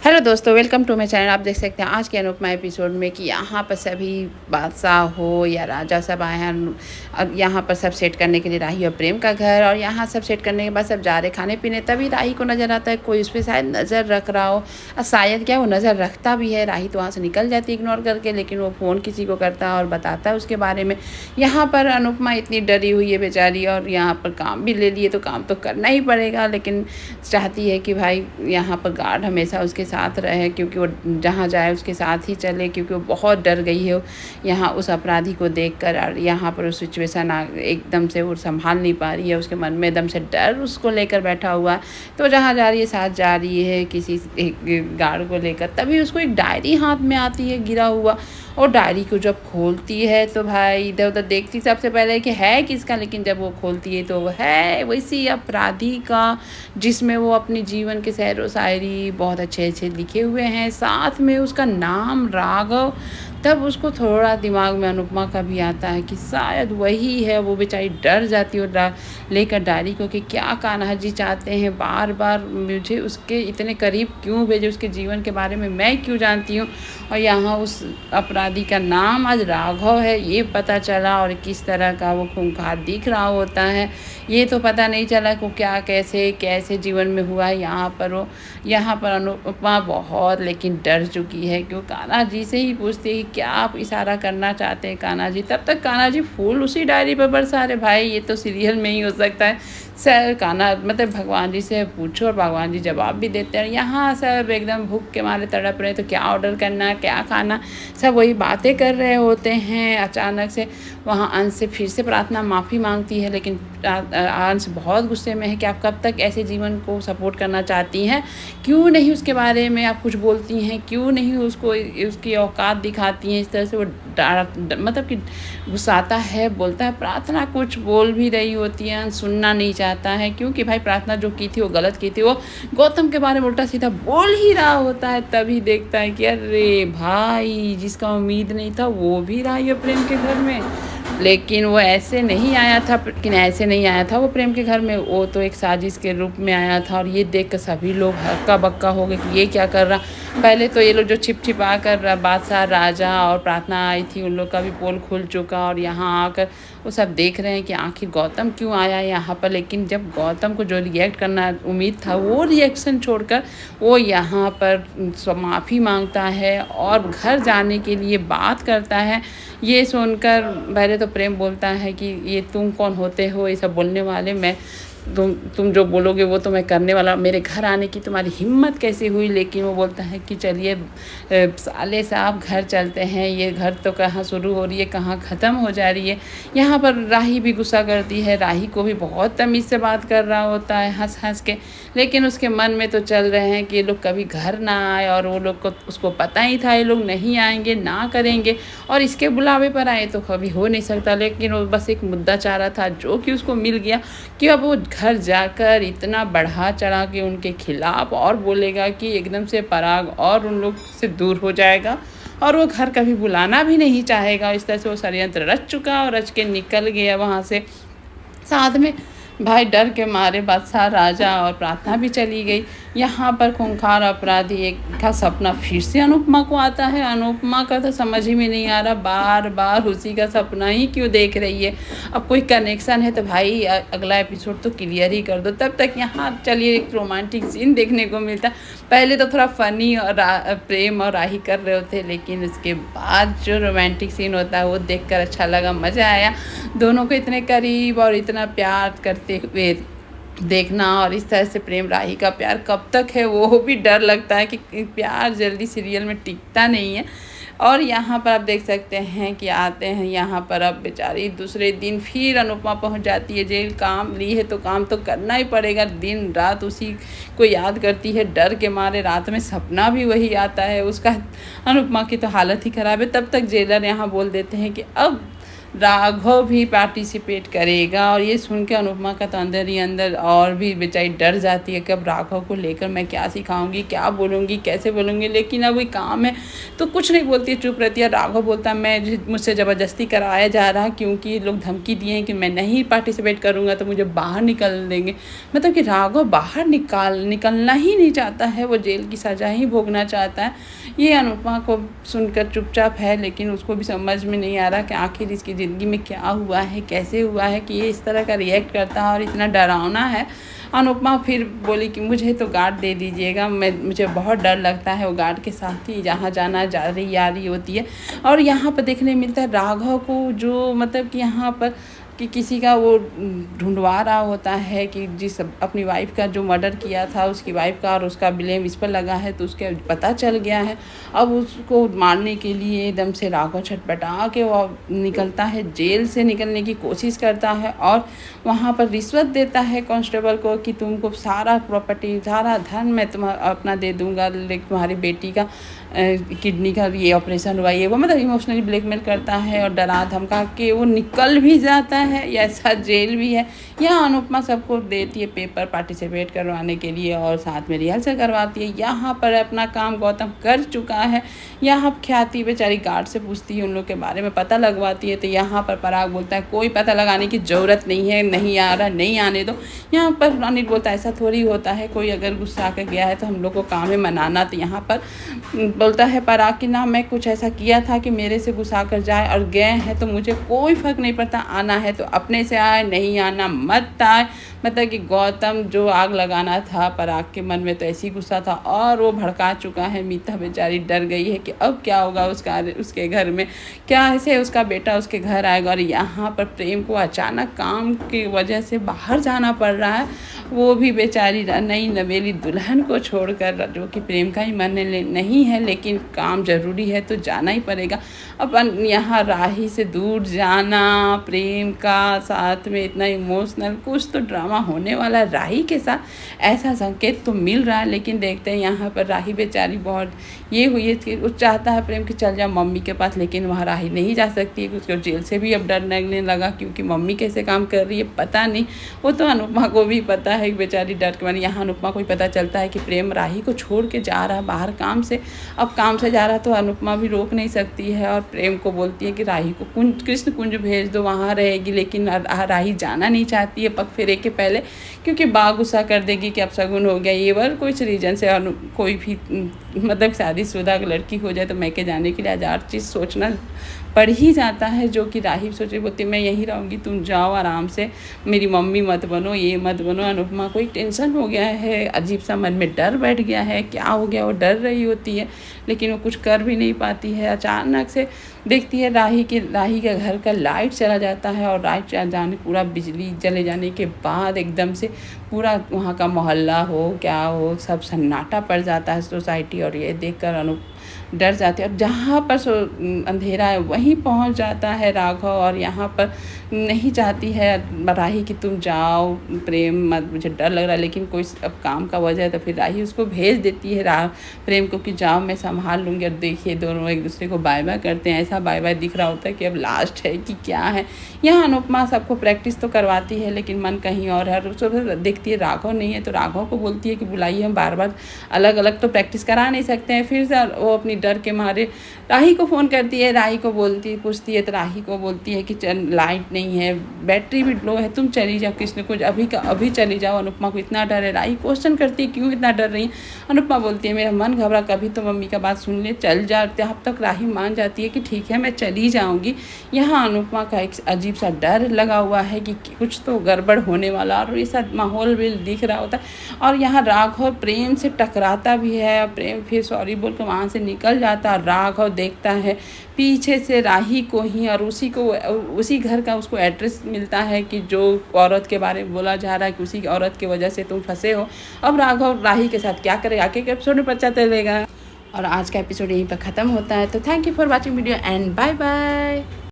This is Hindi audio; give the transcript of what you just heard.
हेलो दोस्तों, वेलकम टू माय चैनल। आप देख सकते हैं आज के अनुपमा एपिसोड में कि यहाँ पर सभी बादशाह हो या राजा सब आए हैं। अब यहाँ पर सब सेट करने के लिए राही और प्रेम का घर, और यहाँ सब सेट करने के बाद सब जा रहे खाने पीने। तभी राही को नज़र आता है कोई उस पर शायद नज़र रख रहा हो, और शायद क्या वो नज़र रखता भी है। राही तो वहाँ से निकल जाती है इग्नोर करके, लेकिन वो फ़ोन किसी को करता है और बताता है उसके बारे में। यहाँ पर अनुपमा इतनी डरी हुई है बेचारी, और यहाँ पर काम भी ले लिए तो काम तो करना ही पड़ेगा, लेकिन चाहती है कि भाई यहाँ पर गार्ड हमेशा उसके साथ रहे, क्योंकि वो जहाँ जाए उसके साथ ही चले, क्योंकि वो बहुत डर गई है यहाँ उस अपराधी को देखकर। और यहाँ पर उस सिचुएशन एकदम से वो संभाल नहीं पा रही है, उसके मन में एकदम से डर उसको लेकर बैठा हुआ। तो जहाँ जा रही है साथ जा रही है किसी एक गार्ड को लेकर। तभी उसको एक डायरी हाथ में आती है गिरा हुआ, और डायरी को जब खोलती है तो भाई इधर उधर देखती सबसे पहले कि है किसका, लेकिन जब वो खोलती है तो वो है वैसी अपराधी का, जिसमें वो अपने जीवन के शेर व शायरी बहुत अच्छे अच्छे लिखे हुए हैं, साथ में उसका नाम राघव। तब उसको थोड़ा दिमाग में अनुपमा का भी आता है कि शायद वही है। वो बेचारी डर जाती है और लेकर डायरी को कि क्या कान्हा जी चाहते हैं, बार बार मुझे उसके इतने करीब क्यों भेजे, उसके जीवन के बारे में मैं क्यों जानती हूँ। और यहाँ उस अपराधी का नाम आज राघव है ये पता चला, और किस तरह का वो खूंखार दिख रहा होता है ये तो पता नहीं चला को क्या कैसे कैसे जीवन में हुआ है। यहाँ पर अनुपमा बहुत लेकिन डर चुकी है, क्यों कान्हा जी से ही पूछती है कि क्या आप इशारा करना चाहते हैं कान्हा जी। तब तक कान्हा जी फूल उसी डायरी पर बरसा रहे। भाई ये तो सीरियल में ही हो सकता है। सर कान्हा मतलब भगवान जी से पूछो और भगवान जी जवाब भी देते हैं। यहाँ सब एकदम भूख के मारे तड़प रहे, तो क्या ऑर्डर करना क्या खाना, सब वही बातें कर रहे होते हैं। अचानक से वहाँ अंश से फिर से प्रार्थना माफ़ी मांगती है, लेकिन अंश बहुत गुस्से में है कि आप कब तक ऐसे जीवन को सपोर्ट करना चाहती हैं, क्यों नहीं उसके बारे में आप कुछ बोलती हैं, क्यों नहीं उसको उसकी औकात दिखाती हैं। इस तरह से वो मतलब कि गुस्साता है, बोलता है। प्रार्थना कुछ बोल भी रही होती है, अंश सुनना नहीं चाहता है, क्योंकि भाई प्रार्थना जो की थी वो गलत की थी। वो गौतम के बारे में उल्टा सीधा बोल ही रहा होता है। तभी देखता है कि अरे भाई जिसका उम्मीद नहीं था वो भी रहा है प्रेम के घर में। लेकिन वो ऐसे नहीं आया था वो प्रेम के घर में, वो तो एक साजिश के रूप में आया था। और ये देख कर सभी लोग हक्का बक्का हो गए कि ये क्या कर रहा। पहले तो ये लोग जो छिपा कर बादशाह राजा और प्रार्थना आई थी उन लोग का भी पोल खुल चुका, और यहाँ आकर वो सब देख रहे हैं कि आखिर गौतम क्यों आया यहाँ पर। लेकिन जब गौतम को जो रिएक्ट करना उम्मीद था वो रिएक्शन छोड़कर वो यहाँ पर माफ़ी मांगता है और घर जाने के लिए बात करता है। ये सुनकर पहले तो प्रेम बोलता है कि ये तुम कौन होते हो ये सब बोलने वाले, मैं तुम जो बोलोगे वो तो मैं करने वाला, मेरे घर आने की तुम्हारी हिम्मत कैसे हुई। लेकिन वो बोलता है कि चलिए साले साहब घर चलते हैं, ये घर तो कहाँ शुरू हो रही है कहाँ ख़त्म हो जा रही है। यहाँ पर राही भी गुस्सा करती है, राही को भी बहुत तमीज़ से बात कर रहा होता है हंस हंस के, लेकिन उसके मन में तो चल रहे हैं कि ये लोग कभी घर ना आए, और वो लोग को उसको पता ही था ये लोग नहीं आएंगे ना करेंगे, और इसके बुलावे पर आए तो कभी हो नहीं सकता। लेकिन वो बस एक मुद्दा चाह रहा था जो कि उसको मिल गया, कि अब वो घर जाकर इतना बढ़ा चढ़ा के उनके खिलाफ और बोलेगा कि एकदम से पराग और उन लोग से दूर हो जाएगा, और वो घर कभी बुलाना भी नहीं चाहेगा। इस तरह से वो षड्यंत्र रच चुका और रच के निकल गया वहाँ से। साथ में भाई डर के मारे बादशाह राजा और प्रार्थना भी चली गई। यहाँ पर खूंखार अपराधी एक का सपना फिर से अनुपमा को आता है। अनुपमा का तो समझ ही में नहीं आ रहा, बार बार उसी का सपना ही क्यों देख रही है। अब कोई कनेक्शन है तो भाई अगला एपिसोड तो क्लियर ही कर दो। तब तक यहाँ चलिए एक रोमांटिक सीन देखने को मिलता। पहले तो थोड़ा फ़नी और प्रेम और राही कर रहे होते, लेकिन उसके बाद जो रोमांटिक सीन होता है वो देखकर अच्छा लगा, मज़ा आया। दोनों को इतने करीब और इतना प्यार करते हुए देखना, और इस तरह से प्रेम राही का प्यार कब तक है वो भी डर लगता है कि प्यार जल्दी सीरियल में टिकता नहीं है। और यहाँ पर आप देख सकते हैं कि आते हैं यहाँ पर अब बेचारी दूसरे दिन फिर अनुपमा पहुँच जाती है जेल। काम ली है तो काम तो करना ही पड़ेगा, दिन रात उसी को याद करती है, डर के मारे रात में सपना भी वही आता है उसका। अनुपमा की तो हालत ही ख़राब है। तब तक जेलर यहाँ बोल देते हैं कि अब राघव भी पार्टिसिपेट करेगा। और ये सुन के अनुपमा का तो अंदर ही अंदर और भी बेचारी डर जाती है कि अब राघव को लेकर मैं क्या सिखाऊंगी, क्या बोलूँगी, कैसे बोलूँगी। लेकिन अब वही काम है तो कुछ नहीं बोलती, चुप रहती है। राघव बोलता है मुझसे ज़बरदस्ती कराया जा रहा, क्योंकि ये लोग धमकी दिए हैं कि मैं नहीं पार्टिसिपेट करूँगा तो मुझे बाहर निकल देंगे। मतलब कि राघव बाहर निकलना ही नहीं चाहता है, वो जेल की सज़ा ही भोगना चाहता है। ये अनुपमा को सुनकर चुपचाप है, लेकिन उसको भी समझ में नहीं आ रहा कि आखिर इसकी ज़िंदगी में क्या हुआ है, कैसे हुआ है कि ये इस तरह का रिएक्ट करता है और इतना डरावना है। अनुपमा फिर बोली कि मुझे तो गार्ड दे दीजिएगा, मुझे बहुत डर लगता है। वो गार्ड के साथ ही जहाँ जाना जा रही आ रही होती है। और यहाँ पर देखने मिलता है राघव को, जो मतलब कि यहाँ पर कि किसी का वो ढूंढवा रहा होता है कि जिस अपनी वाइफ का जो मर्डर किया था उसकी वाइफ का, और उसका ब्लेम इस पर लगा है तो उसके पता चल गया है। अब उसको मारने के लिए एकदम से राघव छटपटा के वो निकलता है, जेल से निकलने की कोशिश करता है और वहाँ पर रिश्वत देता है कांस्टेबल को कि तुमको सारा प्रॉपर्टी, सारा धन मैं अपना दे दूँगा, लेकिन तुम्हारी बेटी का किडनी का ये ऑपरेशन हुआ, ये वो मतलब इमोशनली ब्लैकमेल करता है और डरा धमका के वो निकल भी जाता है। या ऐसा जेल भी है। यहाँ अनुपमा सबको देती है पेपर पार्टिसिपेट करवाने के लिए और साथ में रिहर्सल करवाती है। यहाँ पर अपना काम गौतम कर चुका है। यहाँ ख्याति बेचारी गार्ड से पूछती है उन लोग के बारे में, पता लगवाती है। तो यहाँ पर पराग बोलता है कोई पता लगाने की ज़रूरत नहीं है, नहीं आ रहा नहीं आने दो। यहाँ पर अनिल बोलता है ऐसा थोड़ी होता है, कोई अगर गुस्सा कर गया है तो हम लोग को काम है मनाना। तो यहाँ पर बोलता है पराग कि ना मैं कुछ ऐसा किया था कि मेरे से गुस्सा कर जाए और गए हैं तो मुझे कोई फ़र्क नहीं पड़ता, आना है तो अपने से आए, नहीं आना मत आए। मतलब कि गौतम जो आग लगाना था पराग के मन में तो ऐसी गुस्सा था और वो भड़का चुका है। मीता बेचारी डर गई है कि अब क्या होगा उसके घर में, क्या ऐसे उसका बेटा उसके घर आएगा। और यहाँ पर प्रेम को अचानक काम की वजह से बाहर जाना पड़ रहा है, वो भी बेचारी नई नवेली दुल्हन को छोड़कर, जो कि प्रेम का ही मन नहीं है लेकिन काम ज़रूरी है तो जाना ही पड़ेगा। अब यहाँ राही से दूर जाना, प्रेम का साथ में इतना इमोशनल कुछ तो ड्रामा होने वाला है राही के साथ, ऐसा संकेत तो मिल रहा है। लेकिन देखते हैं यहाँ पर राही बेचारी बहुत ये हुई है कि वो चाहता है प्रेम कि चल जा मम्मी के पास, लेकिन वहाँ राही नहीं जा सकती है। उसको जेल से भी अब डर लगने लगा क्योंकि मम्मी कैसे काम कर रही है पता नहीं। वो तो अनुपमा को भी पता है कि बेचारी डर के मारे। यहाँ अनुपमा को भी पता चलता है कि प्रेम राही को छोड़ के जा रहा है बाहर काम से। अब काम से जा रहा है तो अनुपमा भी रोक नहीं सकती है और प्रेम को बोलती है कि राही को कृष्ण कुंज भेज दो, वहाँ रहेगी। लेकिन राही जाना नहीं चाहती है पग फेरे के पहले, क्योंकि बाग गुस्सा कर देगी कि अब शगुन हो गया ये वर कुछ रीज़न से। कोई भी मतलब शादीशुदा लड़की हो जाए तो मैके जाने के लिए हजार चीज़ सोचना पड़ ही जाता है, जो कि राही सोचे बोलती मैं यहीं रहूँगी, तुम जाओ आराम से, मेरी मम्मी मत बनो, ये मत बनो। अनुपमा को एक टेंशन हो गया है, अजीब सा मन में डर बैठ गया है, क्या हो गया वो डर रही होती है लेकिन वो कुछ कर भी नहीं पाती है। अचानक से देखती है राही के घर का लाइट चला जाता है और लाइट चला जाने पूरा बिजली चले जाने के बाद एकदम से पूरा वहाँ का मोहल्ला हो क्या हो सब सन्नाटा पड़ जाता है सोसाइटी। और ये देखकर डर जाते हैं और जहाँ पर अंधेरा है वहीं पहुँच जाता है राघव। और यहाँ पर नहीं चाहती है राही कि तुम जाओ प्रेम मत, मुझे डर लग रहा है, लेकिन कोई अब काम का वजह है तो फिर राही उसको भेज देती है प्रेम को कि जाओ मैं संभाल लूँगी। और देखिए दोनों एक दूसरे को बाय बाय करते हैं, ऐसा बाय बाय दिख रहा होता है कि अब लास्ट है कि क्या है। यहाँ अनुपमा सबको प्रैक्टिस तो करवाती है लेकिन मन कहीं और है। उसको देखती है राघव नहीं है तो राघव को बोलती है कि बुलाइए, हम बार बार अलग अलग तो प्रैक्टिस करा नहीं सकते हैं। फिर से वो अपनी डर के मारे राही को फ़ोन करती है, राही को पूछती है तो राही को बोलती है कि लाइट नहीं है, बैटरी भी लो है, तुम चली जाओ कृष्ण कुंज अभी का अभी चली जाओ। अनुपमा को इतना डर है। राही क्वेश्चन करती है क्यों इतना डर रही है। अनुपमा बोलती है मेरा मन घबरा, कभी तो मम्मी का बात सुन ले, चल जा। अब तक राही मान जाती है कि ठीक है मैं चली जाऊँगी। यहाँ अनुपमा का एक अजीब सा डर लगा हुआ है कि कुछ तो गड़बड़ होने वाला और ऐसा माहौल भी दिख रहा होता है। और यहाँ राघव प्रेम से टकराता भी है, प्रेम फिर सॉरी बोल कर वहाँ से निकल जाता है। राघव देखता है पीछे से राही को ही और उसी घर का उसको एड्रेस मिलता है कि जो औरत के बारे में बोला जा रहा है कि उसी औरत की वजह से तुम फंसे हो। अब राघव राही के साथ क्या करे आगे के एपिसोड में पता चलेगा। और आज का एपिसोड यहीं पर ख़त्म होता है। तो thank you for watching video and bye bye.